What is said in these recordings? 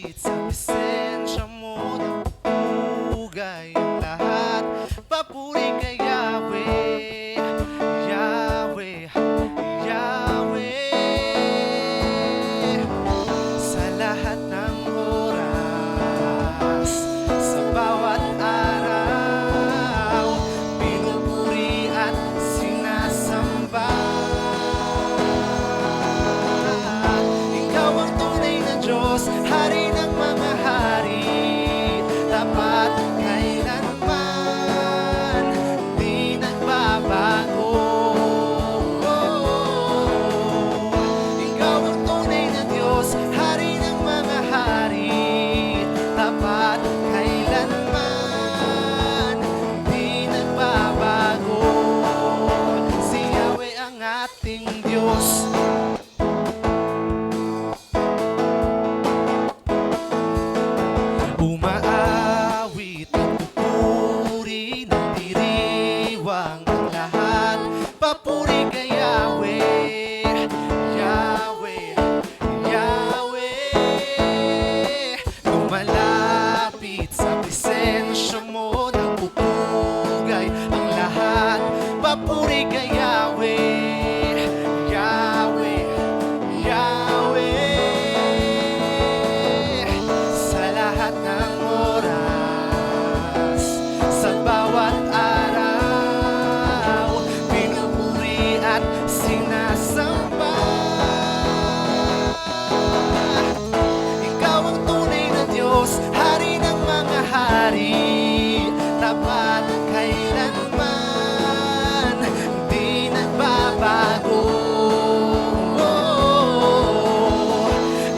Lumalapit sa presensya mo, napupugay ang lahat. Papuri kay Yahweh, Yahweh, Yahweh. Sa lahat ng oras, sa bawat araw, pinupuri at sinasamba. Ikaw ang tunay na Diyos, Hari ng mga hari, tapat kailanman, di nagbabago. Ikaw ang tunay na Diyos, Hari ng mga hari, tapat kailanman, di nagbabago. Si Yahweh ang ating Diyos. Umaawit at pupuri ng diriwang ang lahat. Papuri kay Yahweh, Yahweh, Yahweh. Lumalapit sa presensya mo, napupugay ang lahat. Papuri kay Yahweh, Yahweh, Yahweh. Sa lahat ng oras, sa bawat araw, pinupuri at sinasamba. Ikaw ang tunay na Diyos, Hari ng mga hari, tapat kailanman, di nagbabago.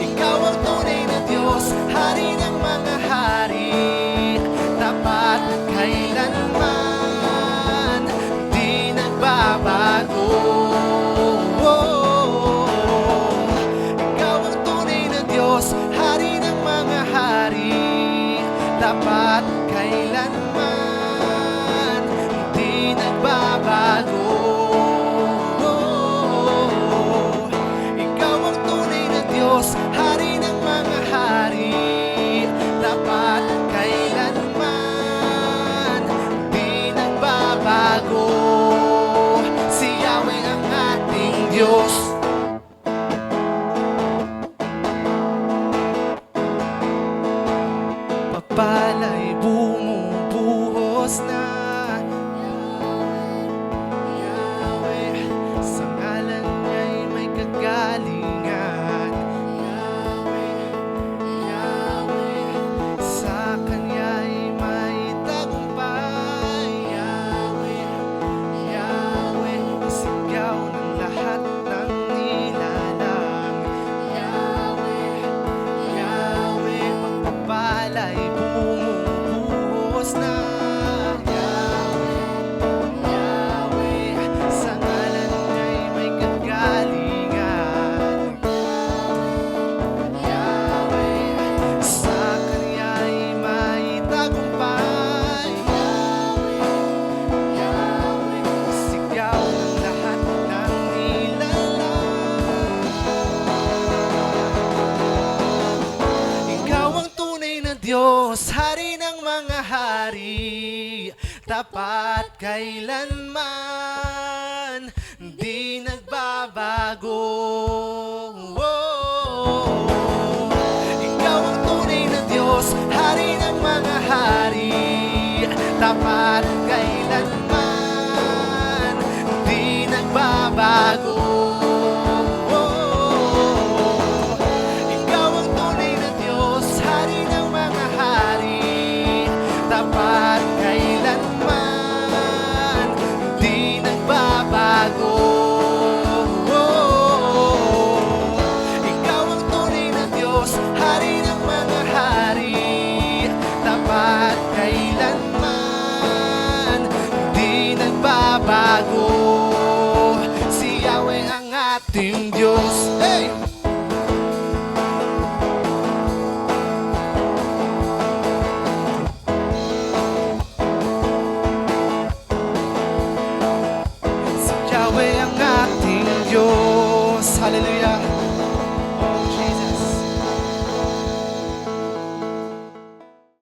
Ikaw ang tunay na Diyos, Hari ng mga hari, tapat kailanman, di nagbabago. Ikaw ang tunay na Diyos, Hari ng mga hari, tapat kailanman, di nagbabago. Ikaw ang tunay na Diyos, Hari ng mga hari, tapat kailanman, di nagbabago. Si Yahweh ang ating Diyos. Papala'y bumubuhos na, Yahweh, sa ngalan niya'y may kagalingan. Yahweh, Yahweh, sa Kanya'y may tagumpay. Yahweh, Yahweh, sigaw ng lahat ng nilalang. Yahweh, Yahweh, pagpapala'y bumubuhos na. Yahweh, Yahweh, sa ngalan niya'y may kagalingan. Yahweh, sa Kanya'y may tagumpay. Yahweh, Yahweh, sigaw ng lahat ng nilalang. Ikaw ang tunay na Diyos, Hari ng mga hari, tapat kailanman, di nagbabago. Ikaw ang tunay na Diyos, Hari ng mga hari, tapat kailanman, di nagbabago. Ikaw ang tunay na Diyos, Hari ng mga hari, tapat kailanman, di nagbabago. Ikaw ang tunay na Diyos, Hari ng mga hari, tapat kailanman, di nagbabago. Si Yahweh ang ating Diyos. Hey! Si Yahweh ang ating Diyos. Hallelujah.